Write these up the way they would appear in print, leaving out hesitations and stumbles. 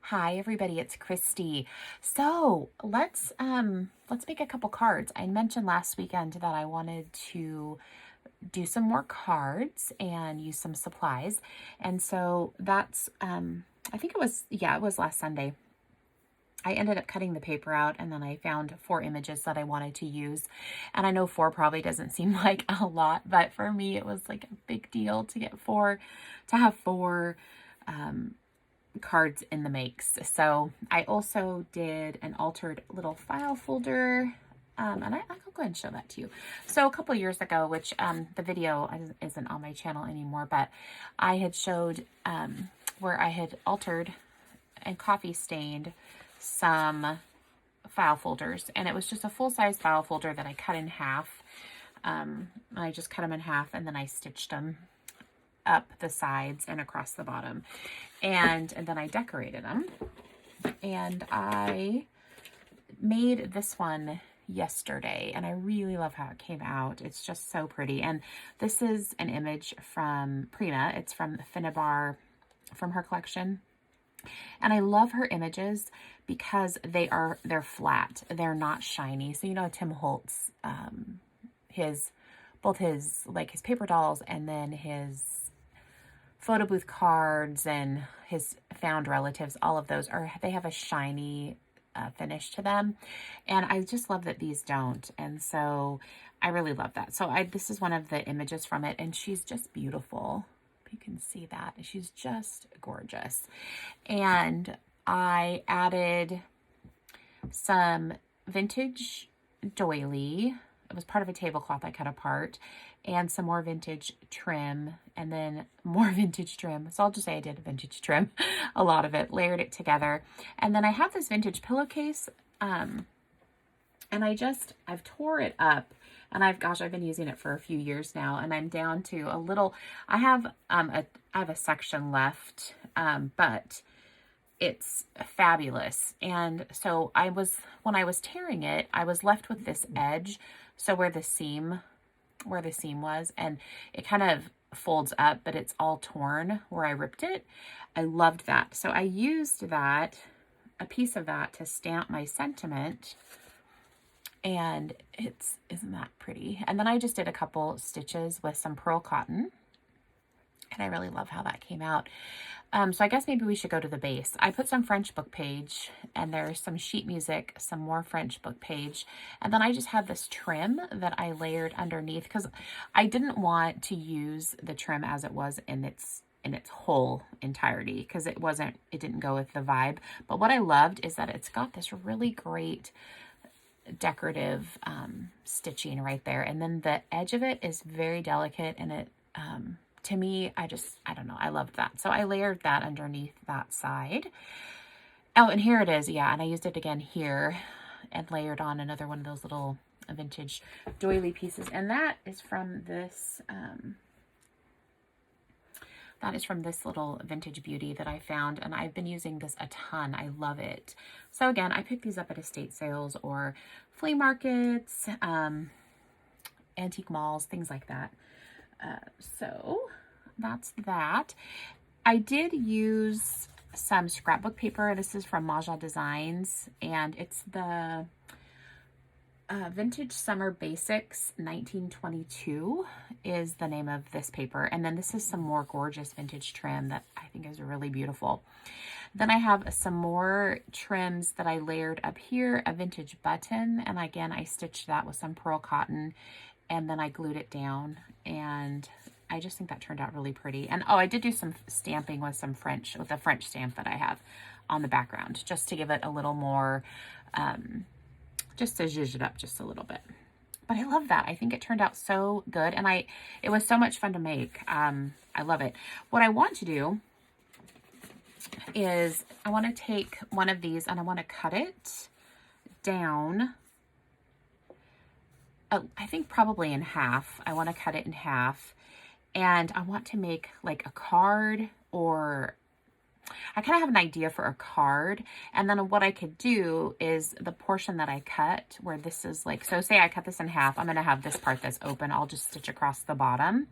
Hi everybody, it's Christy. So let's make a couple cards. I mentioned last weekend that I wanted to do some more cards and use some supplies. And so that's I think it was last Sunday. I ended up cutting the paper out and then I found 4 images that I wanted to use. And I know 4 probably doesn't seem like a lot, but for me it was like a big deal to have 4 cards in the makes. So I also did an altered little file folder, and I'll go ahead and show that to you. So a couple years ago, which the video isn't on my channel anymore, but I had showed where I had altered and coffee stained some file folders, and it was just a full-size file folder that I cut in half. I just cut them in half and then I stitched them up the sides and across the bottom, and then I decorated them. And I made this one yesterday and I really love how it came out. It's just so pretty. And this is an image from Prima. It's from Finnabar, from her collection. And I love her images because they're flat. They're not shiny. So, you know, Tim Holtz, both his paper dolls and then his photo booth cards and his found relatives, all of those they have a shiny finish to them. And I just love that these don't. And so I really love that. So this is one of the images from it, and she's just beautiful. You can see that. She's just gorgeous. And I added some vintage doily. It was part of a tablecloth I cut apart, and some more vintage trim, and then more vintage trim. So I'll just say I did vintage trim, a lot of it, layered it together. And then I have this vintage pillowcase, and I've tore it up, and I've been using it for a few years now, and I'm down to a little, I have a section left, but it's fabulous. And so when I was tearing it, I was left with this edge. So where the seam was, and it kind of folds up, but it's all torn where I ripped it. I loved that. So I used a piece of that to stamp my sentiment, and isn't that pretty? And then I just did a couple stitches with some pearl cotton, and I really love how that came out. So I guess maybe we should go to the base. I put some French book page, and there's some sheet music, some more French book page. And then I just had this trim that I layered underneath because I didn't want to use the trim as it was in its whole entirety, because it didn't go with the vibe. But what I loved is that it's got this really great decorative stitching right there. And then the edge of it is very delicate, and it, to me, I don't know, I loved that. So I layered that underneath that side. Oh, and here it is. Yeah, and I used it again here and layered on another one of those little vintage doily pieces. And that is from this, little vintage beauty that I found, and I've been using this a ton. I love it. So again, I picked these up at estate sales or flea markets, antique malls, things like that. So that's that. I did use some scrapbook paper. This is from Maja Designs, and it's the Vintage Summer Basics 1922 is the name of this paper. And then this is some more gorgeous vintage trim that I think is really beautiful. Then I have some more trims that I layered up here, a vintage button, and again I stitched that with some pearl cotton, and then I glued it down, and I just think that turned out really pretty. And oh, I did do some stamping with the French stamp that I have on the background, just to give it a little more, just to zhuzh it up just a little bit. But I love that. I think it turned out so good, and it was so much fun to make. I love it. What I want to do is I want to take one of these and I want to cut it down. I think probably in half. I want to cut it in half, and I want to make like a card, or I kind of have an idea for a card. And then what I could do is the portion that I cut, where this is like, so say I cut this in half, I'm going to have this part that's open. I'll just stitch across the bottom.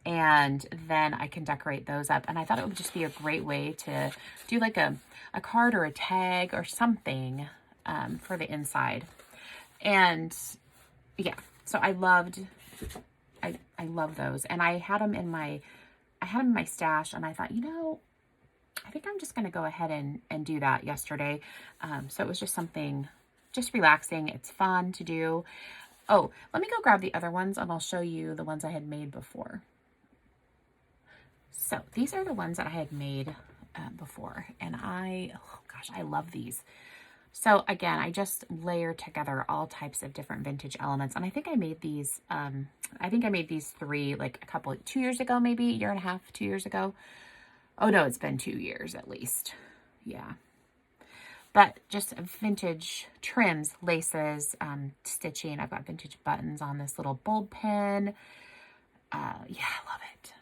and then I can decorate those up. And I thought it would just be a great way to do like a card or a tag or something for the inside. And yeah, so I love those. And I had them in my stash, and I thought, you know, I think I'm just going to go ahead and do that yesterday. So it was just something just relaxing. It's fun to do. Oh, let me go grab the other ones and I'll show you the ones I had made before. So these are the ones that I had made before, and oh gosh, I love these. So again, I just layered together all types of different vintage elements, and I think I made these. I think I made these three like 2 years ago, maybe a year and a half, 2 years ago. Oh no, it's been 2 years at least. Yeah. But just vintage trims, laces, stitching. I've got vintage buttons on this little bulb pin. Yeah, I love it.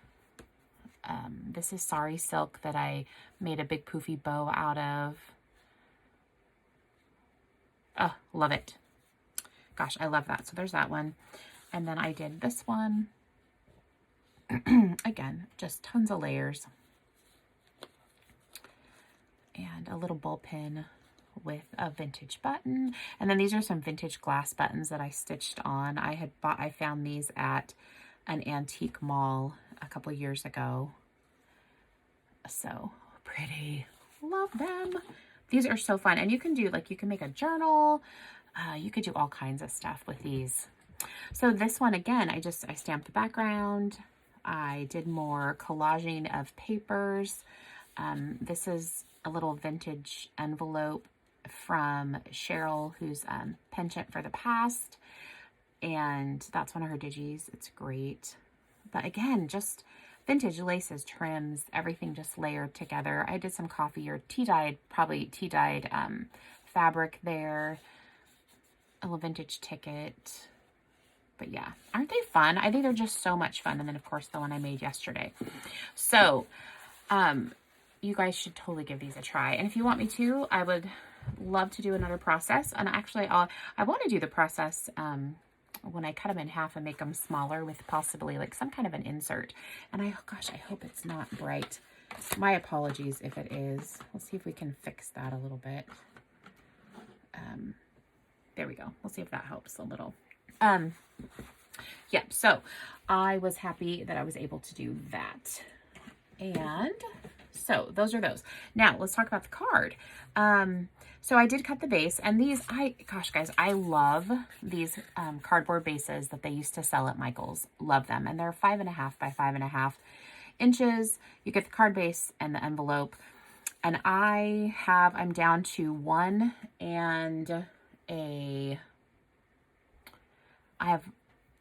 This is sari silk that I made a big poofy bow out of. Oh, love it. Gosh, I love that. So there's that one. And then I did this one. Again, just tons of layers. And a little bull pin with a vintage button. And then these are some vintage glass buttons that I stitched on. I found these at an antique mall a couple years ago. So pretty. Love them. These are so fun. And you can do, like, you can make a journal. You could do all kinds of stuff with these. So this one, again, I stamped the background. I did more collaging of papers. This is a little vintage envelope from Cheryl, who's Penchant for the Past. And that's one of her digis. It's great. But again, just vintage laces, trims, everything just layered together. I did some coffee or tea-dyed fabric there. A little vintage ticket. But yeah, aren't they fun? I think they're just so much fun. And then, of course, the one I made yesterday. So, you guys should totally give these a try. And if you want me to, I would love to do another process. And actually, I want to do the process when I cut them in half and make them smaller with possibly like some kind of an insert. And gosh, I hope it's not bright. My apologies if it is. Let's see if we can fix that a little bit. There we go. We'll see if that helps a little. Yeah, so I was happy that I was able to do that. And so those are those. Now let's talk about the card. So I did cut the base, and these, gosh guys, I love these cardboard bases that they used to sell at Michael's. Love them. And they're 5.5 by 5.5 inches. You get the card base and the envelope. And I'm down to one and I have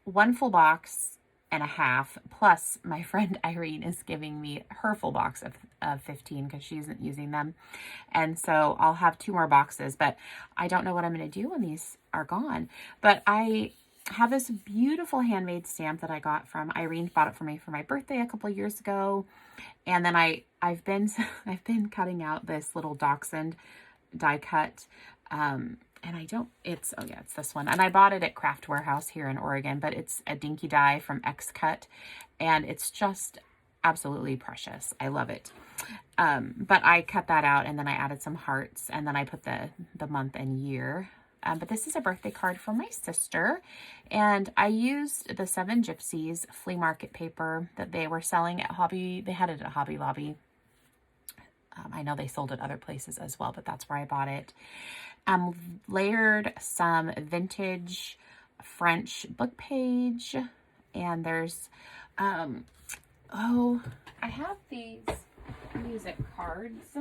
one full box and a half, plus my friend Irene is giving me her full box of 15 because she isn't using them. And so I'll have 2 more boxes, but I don't know what I'm going to do when these are gone. But I have this beautiful handmade stamp that I got from Irene. Bought it for me for my birthday a couple of years ago. And then I've been cutting out this little dachshund die cut. It's this one. And I bought it at Craft Warehouse here in Oregon, but it's a dinky die from X-Cut. And it's just absolutely precious. I love it. But I cut that out, and then I added some hearts, and then I put the month and year. But this is a birthday card for my sister. And I used the 7 Gypsies flea market paper that they were selling at they had it at Hobby Lobby. I know they sold it other places as well, but that's where I bought it. Layered some vintage French book page, and there's, I have these music cards.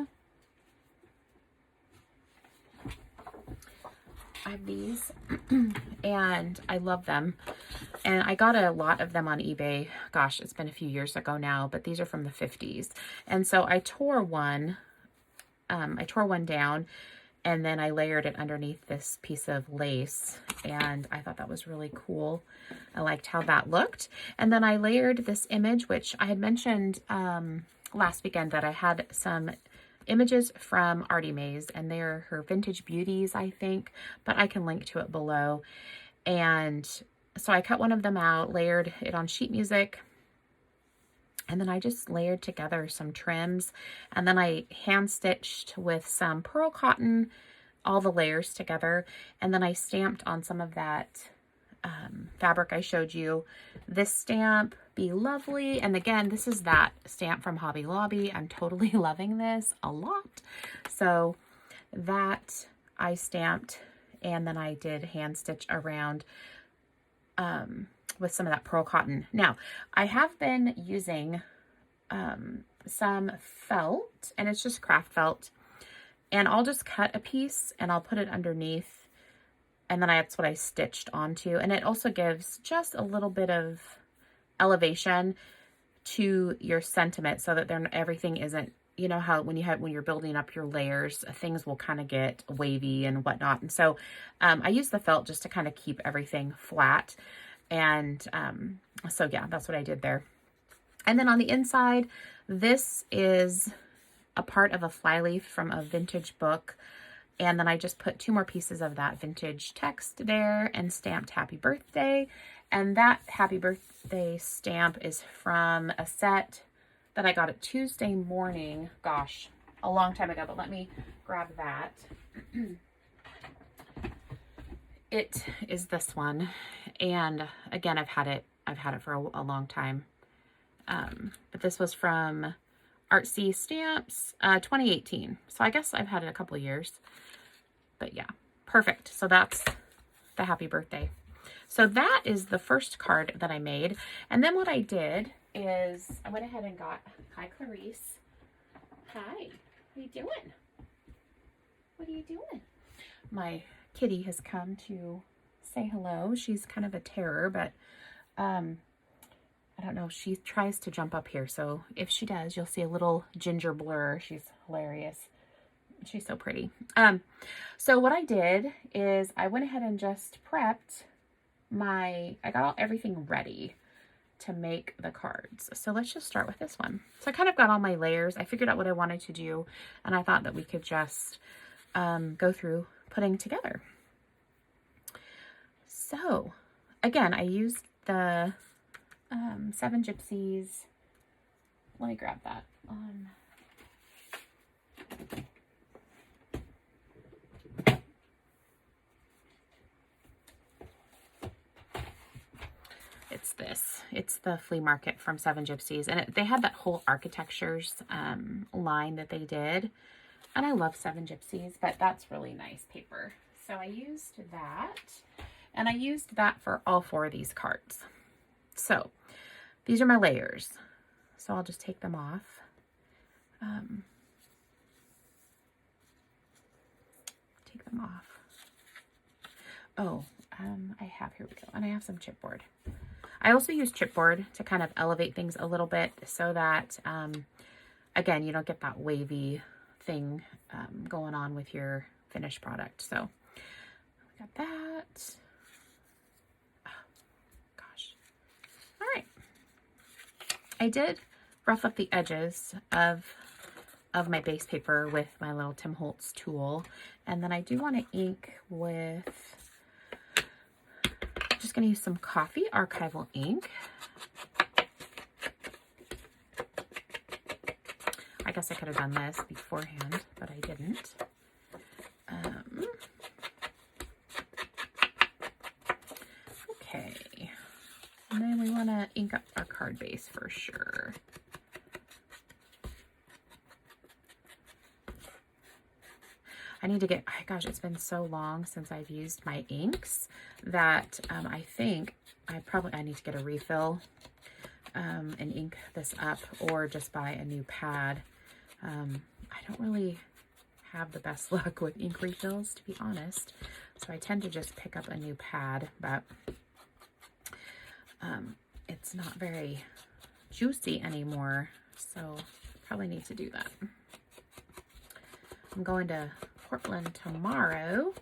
I have these, and I love them. And I got a lot of them on eBay. Gosh, it's been a few years ago now, but these are from the 50s. And so I tore one down, and then I layered it underneath this piece of lace, and I thought that was really cool. I liked how that looked. And then I layered this image, which I had mentioned last weekend that I had some images from Artie Mays, and they're her Vintage Beauties, I think, but I can link to it below. And so I cut one of them out, layered it on sheet music, And then I just layered together some trims, and then I hand stitched with some pearl cotton all the layers together. And then I stamped on some of that fabric I showed you. This stamp, Be Lovely. And again, this is that stamp from Hobby Lobby. I'm totally loving this a lot. So that I stamped, and then I did hand stitch around with some of that pearl cotton. Now, I have been using some felt, and it's just craft felt, and I'll just cut a piece and I'll put it underneath, and then that's what I stitched onto. And it also gives just a little bit of elevation to your sentiment so that everything isn't, you know how when you're building up your layers, things will kind of get wavy and whatnot. And so I use the felt just to kind of keep everything flat. And so yeah, that's what I did there. And then on the inside, this is a part of a flyleaf from a vintage book. And then I just put 2 more pieces of that vintage text there and stamped Happy Birthday. And that Happy Birthday stamp is from a set that I got at Tuesday morning. Gosh, a long time ago, but let me grab that. It is this one. And again, I've had it for a long time. But this was from Artsy Stamps, 2018. So I guess I've had it a couple of years. But yeah, perfect. So that's the Happy Birthday. So that is the first card that I made. And then what I did is I went ahead and got, hi Clarice. Hi, what are you doing? What are you doing? My kitty has come to say hello. She's kind of a terror, but I don't know. She tries to jump up here. So if she does, you'll see a little ginger blur. She's hilarious. She's so pretty. So what I did is I went ahead and just prepped I got everything ready to make the cards. So let's just start with this one. So I kind of got all my layers. I figured out what I wanted to do, and I thought that we could just go through putting together. So again, I used the 7 Gypsies. Let me grab that. It's this. It's the flea market from 7 Gypsies. And they had that whole architectures line that they did. And I love 7 Gypsies, but that's really nice paper. So I used that. And I used that for all 4 of these cards. So these are my layers. So I'll just take them off. Take them off. Oh, here we go. And I have some chipboard. I also use chipboard to kind of elevate things a little bit so that, again, you don't get that wavy thing going on with your finished product. So we got that. Oh, gosh. All right. I did rough up the edges of my base paper with my little Tim Holtz tool. And then I do want to ink with, just going to use some coffee archival ink. I guess I could have done this beforehand, but I didn't. Okay. And then we want to ink up our card base for sure. I need to get, gosh, it's been so long since I've used my inks that I think I need to get a refill and ink this up, or just buy a new pad. I don't really have the best luck with ink refills, to be honest. So I tend to just pick up a new pad, but it's not very juicy anymore. So probably need to do that. I'm going to Portland tomorrow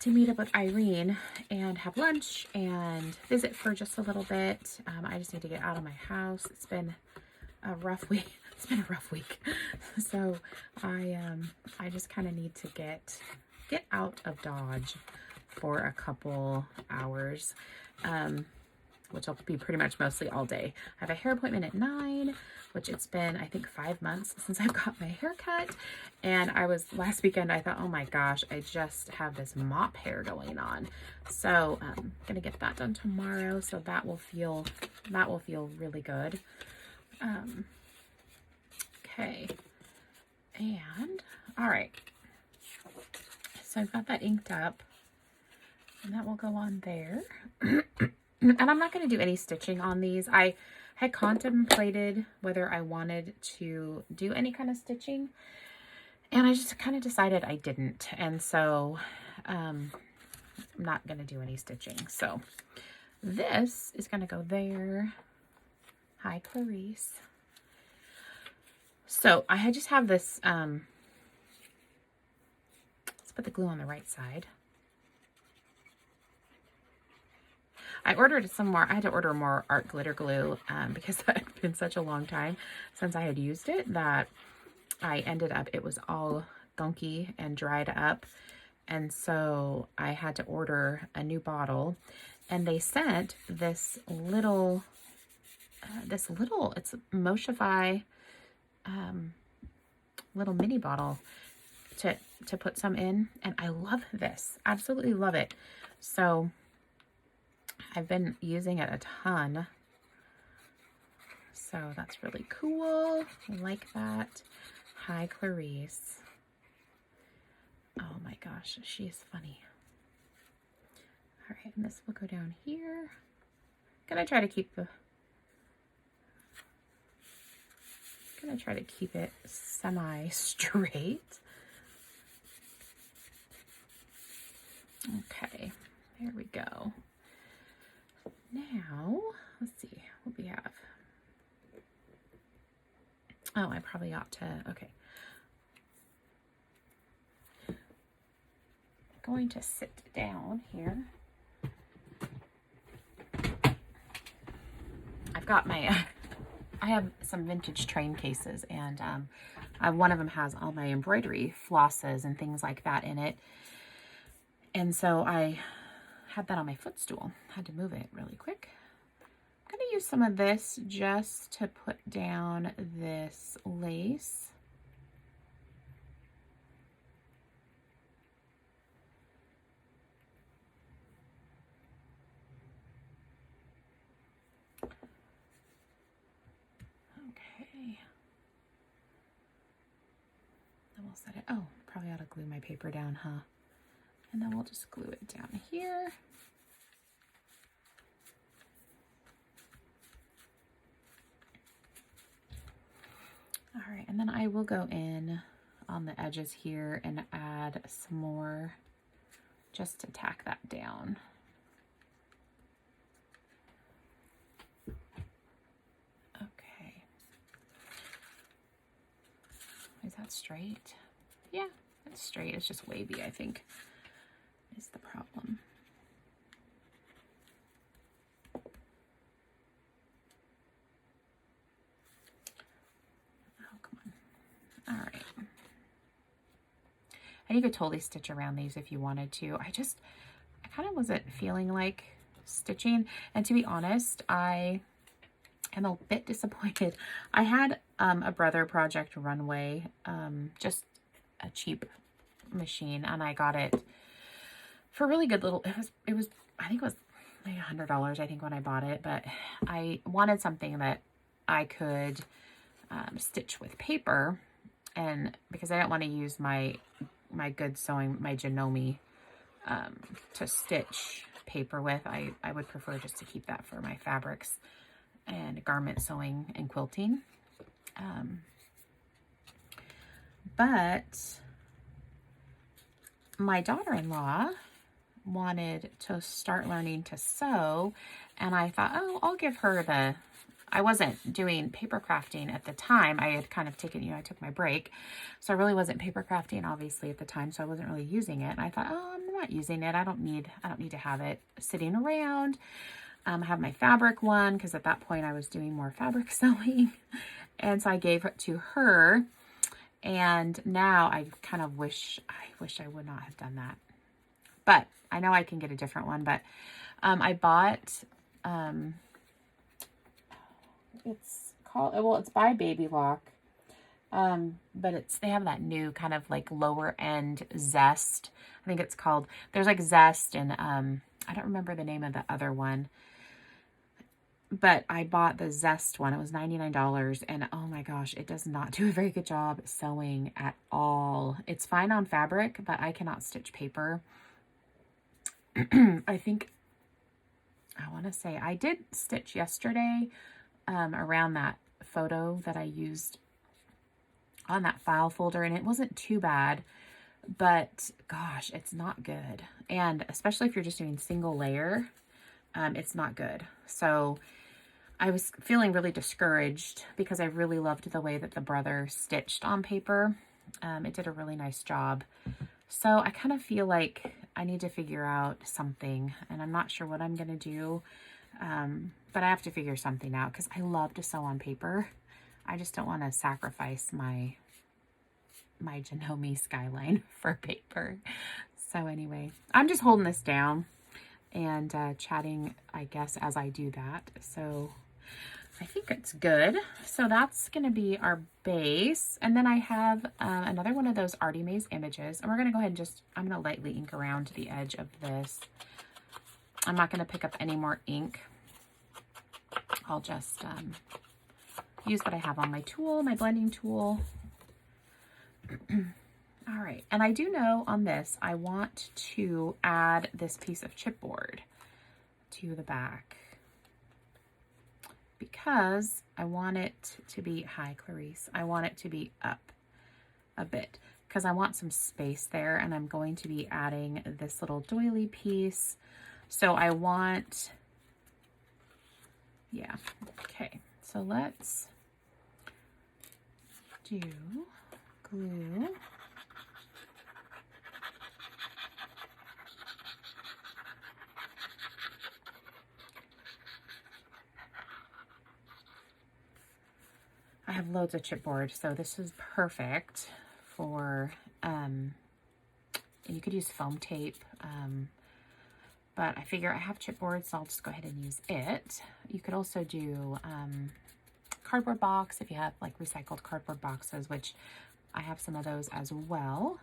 to meet up with Irene and have lunch and visit for just a little bit. I just need to get out of my house. It's been a rough week. It's been a rough week. So I just kind of need to get out of Dodge for a couple hours. which will be pretty much mostly all day. I have a hair appointment at 9, which it's been, I think, 5 months since I've got my hair cut. And last weekend, I thought, oh my gosh, I just have this mop hair going on. So I'm going to get that done tomorrow. So that will feel really good. Okay. And all right. So I've got that inked up. And that will go on there. And I'm not going to do any stitching on these. I had contemplated whether I wanted to do any kind of stitching. And I just kind of decided I didn't. And so I'm not going to do any stitching. So this is going to go there. Hi, Clarice. So I just have this. Let's put the glue on the right side. I ordered some more. I had to order more art glitter glue because that had been such a long time since I had used it that I ended up, it was all gunky and dried up. And so I had to order a new bottle, and they sent this little, it's Moshify little mini bottle to put some in. And I love this. Absolutely love it. So I've been using it a ton. So that's really cool. I like that. Hi, Clarice. Oh my gosh, she is funny. All right, and this will go down here. Gonna try to keep it semi-straight. Okay, there we go. Now, let's see what we have. Oh, I probably ought to, okay. I'm going to sit down here. I've got my, I have some vintage train cases, and one of them has all my embroidery flosses and things like that in it. And so I had that on my footstool. Had to move it really quick. I'm going to use some of this just to put down this lace. Okay. Then we'll set it. Oh, probably ought to glue my paper down, huh? And then we'll just glue it down here. All right, and then I will go in on the edges here and add some more just to tack that down. Okay. Is that straight? Yeah, it's straight. It's just wavy, I think, is the problem. Oh, come on. All right. And you could totally stitch around these if you wanted to. I kind of wasn't feeling like stitching. And to be honest, I am a bit disappointed. I had a Brother Project Runway, just a cheap machine, and I got it for a really good little, it was I think it was like $100, I think, when I bought it, but I wanted something that I could stitch with paper, and because I didn't want to use my good sewing, my Janome, to stitch paper with. I would prefer just to keep that for my fabrics and garment sewing and quilting. But my daughter-in-law wanted to start learning to sew, and I thought, oh, I'll give her I wasn't doing paper crafting at the time. I had kind of taken, I took my break. So I really wasn't paper crafting, obviously, at the time. So I wasn't really using it. And I thought, oh, I'm not using it. I don't need to have it sitting around. I have my fabric one, because at that point I was doing more fabric sewing. And so I gave it to her. And now I kind of wish I would not have done that. But I know I can get a different one. But I bought It's called, well, it's by Baby Lock. But they have that new kind of like lower end Zest. I think it's called, there's like Zest and, I don't remember the name of the other one, but I bought the Zest one. It was $99 and oh my gosh, it does not do a very good job sewing at all. It's fine on fabric, but I cannot stitch paper. I think, I want to say I did stitch yesterday, around that photo that I used on that file folder, and it wasn't too bad, but gosh, it's not good. And especially if you're just doing single layer, it's not good. So I was feeling really discouraged because I really loved the way that the brother stitched on paper. It did a really nice job. So I kind of feel like I need to figure out something, and I'm not sure what I'm going to do. But I have to figure something out because I love to sew on paper. I just don't want to sacrifice my Janome skyline for paper. So anyway, I'm just holding this down and chatting, I guess, as I do that. So I think it's good. So that's going to be our base. And then I have another one of those Artie Maze images. And we're going to go ahead and just, I'm going to lightly ink around the edge of this. I'm not going to pick up any more ink. I'll just use what I have on my tool, my blending tool. All right, and I do know on this, I want to add this piece of chipboard to the back because I want it to be, hi Clarice, I want it to be up a bit because I want some space there, and I'm going to be adding this little doily piece. So I want, yeah, okay, so let's do glue. I have loads of chipboard, so this is perfect for, and you could use foam tape, but I figure I have chipboard, so I'll just go ahead and use it. You could also do cardboard box if you have like recycled cardboard boxes, which I have some of those as well.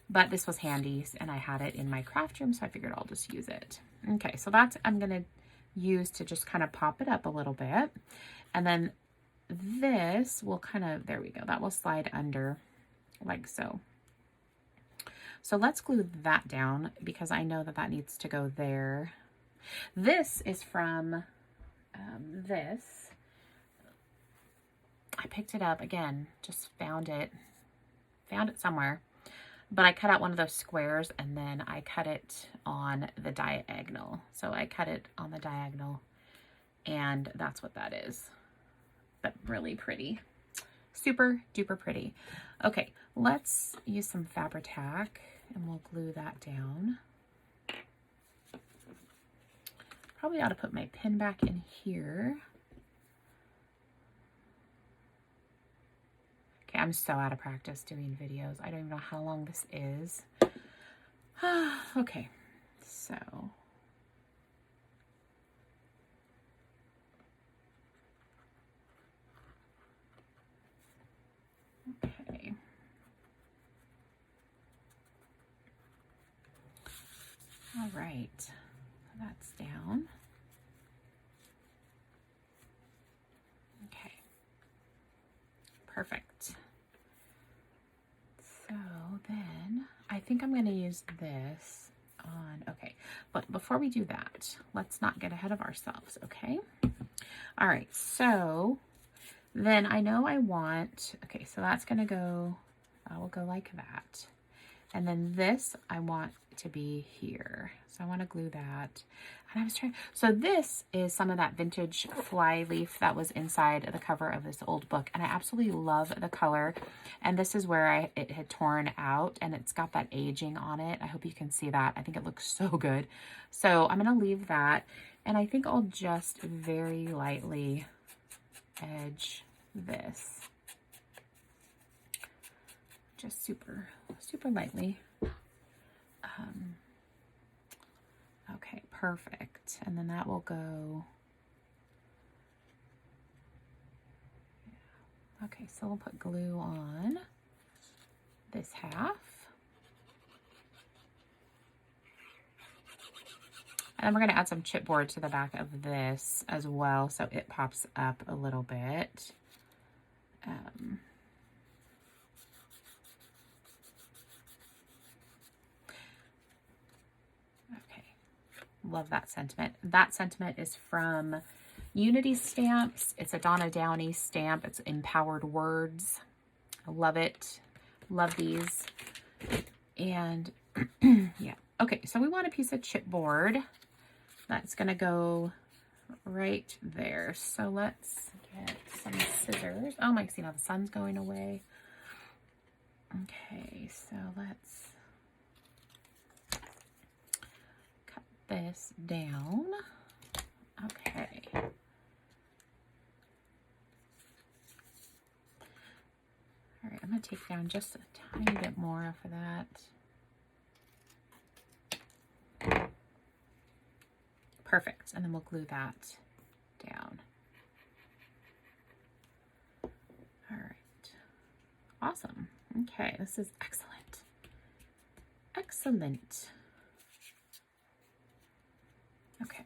But this was handy and I had it in my craft room, so I figured I'll just use it. Okay, so that's, I'm gonna use to just kind of pop it up a little bit. And then this will kind of, there we go, that will slide under like so. So let's glue that down because I know that that needs to go there. This is from this. I picked it up again, just found it somewhere. But I cut out one of those squares and then I cut it on the diagonal. So I cut it on the diagonal and that's what that is. But really pretty. Super duper pretty. Okay, let's use some Fabri-Tac and we'll glue that down. Probably ought to put my pin back in here. Okay, I'm so out of practice doing videos. I don't even know how long this is. Okay, so. Okay. All right, that's down. Okay, perfect. So then I think I'm going to use this on, okay, but before we do that, let's not get ahead of ourselves, okay? All right, so then I know I want, okay, so that's going to go, I will go like that. And then this I want to be here. So I want to glue that. And I was trying, so this is some of that vintage fly leaf that was inside the cover of this old book. And I absolutely love the color. And this is where it had torn out and it's got that aging on it. I hope you can see that. I think it looks so good. So I'm going to leave that. And I think I'll just very lightly edge this. Just super lightly. Okay, perfect. And then that will go Okay, so we'll put glue on this half. And we're going to add some chipboard to the back of this as well, so it pops up a little bit. Okay, love that sentiment. That sentiment is from Unity Stamps. It's a Donna Downey stamp. It's Empowered Words. I love it. Love these. And yeah. Okay, so we want a piece of chipboard. That's going to go right there. So let's get some scissors. Oh my, see now the sun's going away. Okay, so let's cut this down. Okay. All right, I'm going to take down just a tiny bit more off of that. Perfect. And then we'll glue that down. All right. Awesome. Okay, this is excellent. Excellent. Okay,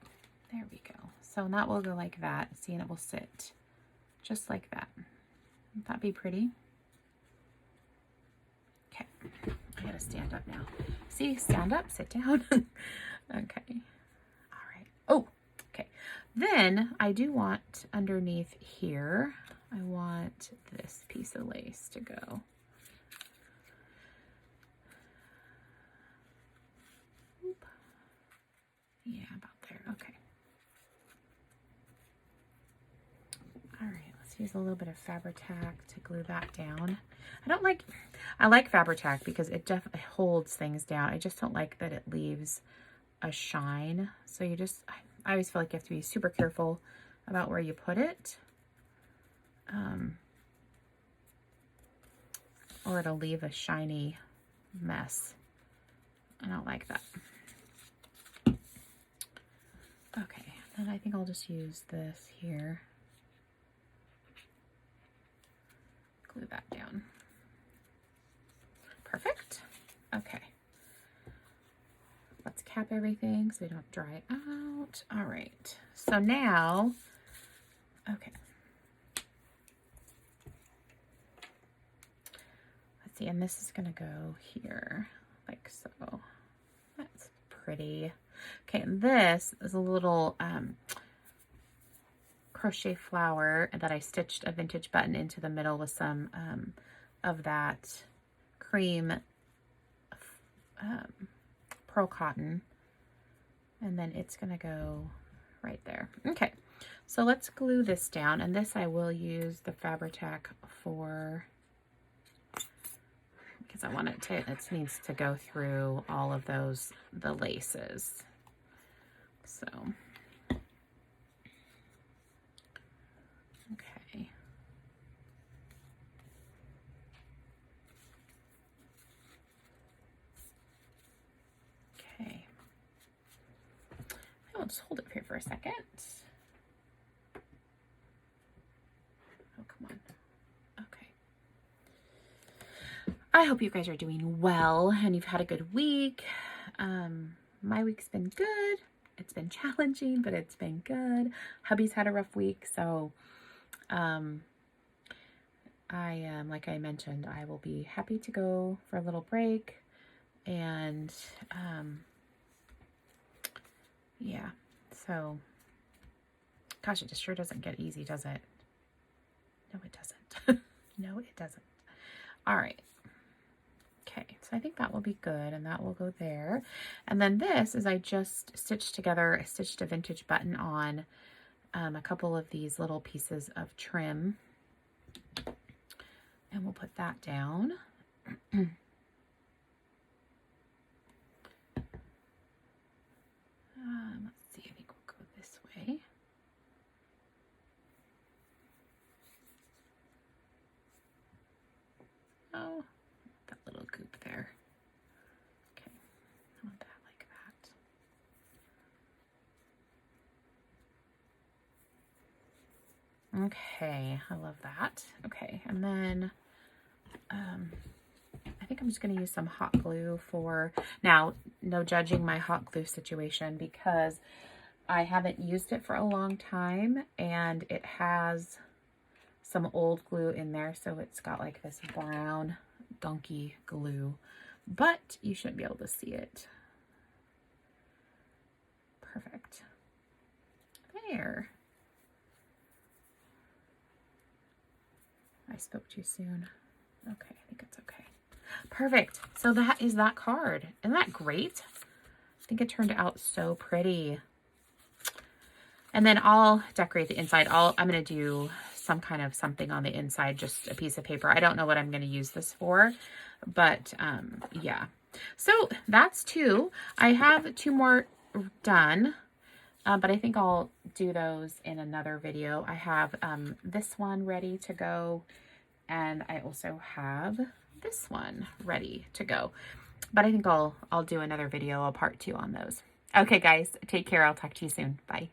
there we go. So that will go like that. See, and it will sit just like that. Wouldn't that be pretty? Okay, I gotta stand up now. See, stand up, sit down. Okay, all right. Oh, okay. Then I do want underneath here, I want this piece of lace to go. Oop. Yeah, about there. Okay. All right, let's use a little bit of Fabri-Tac to glue that down. I like Fabri-Tac because it definitely holds things down. I just don't like that it leaves a shine. So I always feel like you have to be super careful about where you put it. Or it'll leave a shiny mess. I don't like that. Okay, then I think I'll just use this here. Glue that down. Perfect. Okay. Let's cap everything so we don't dry out. All right. So now, okay. Let's see, and this is going to go here like so. That's pretty. Okay, and this is a little crochet flower that I stitched a vintage button into the middle with some of that cream pearl cotton, and then it's gonna go right there. Okay, so let's glue this down, and this I will use the Fabri-Tac for because I want it needs to go through all of the laces. So okay. Okay. I'll just hold it here for a second. Oh, come on. Okay. I hope you guys are doing well and you've had a good week. My week's been good. It's been challenging, but it's been good. Hubby's had a rough week, so like I mentioned, I will be happy to go for a little break, and yeah, so gosh, it just sure doesn't get easy, does it? No, it doesn't. No, it doesn't. All right. Okay, so I think that will be good, and that will go there. And then this is I just stitched a vintage button on a couple of these little pieces of trim, and we'll put that down. Let's see, I think we'll go this way. Oh, that little goop there. Okay, I want that like that. Okay, I love that. Okay, And then I think I'm just going to use some hot glue for, now, no judging my hot glue situation because I haven't used it for a long time and it has some old glue in there. So it's got like this brown gunky glue, but you shouldn't be able to see it. Perfect. There. I spoke too soon. Okay, I think it's okay. Perfect. So that is that card. Isn't that great? I think it turned out so pretty. And then I'll decorate the inside. I'm going to do some kind of something on the inside, just a piece of paper. I don't know what I'm going to use this for, but yeah. So that's 2. I have 2 more done, but I think I'll do those in another video. I have this one ready to go, and I also have this one ready to go. But I think I'll do another video, a part 2 on those. Okay, guys, take care. I'll talk to you soon. Bye.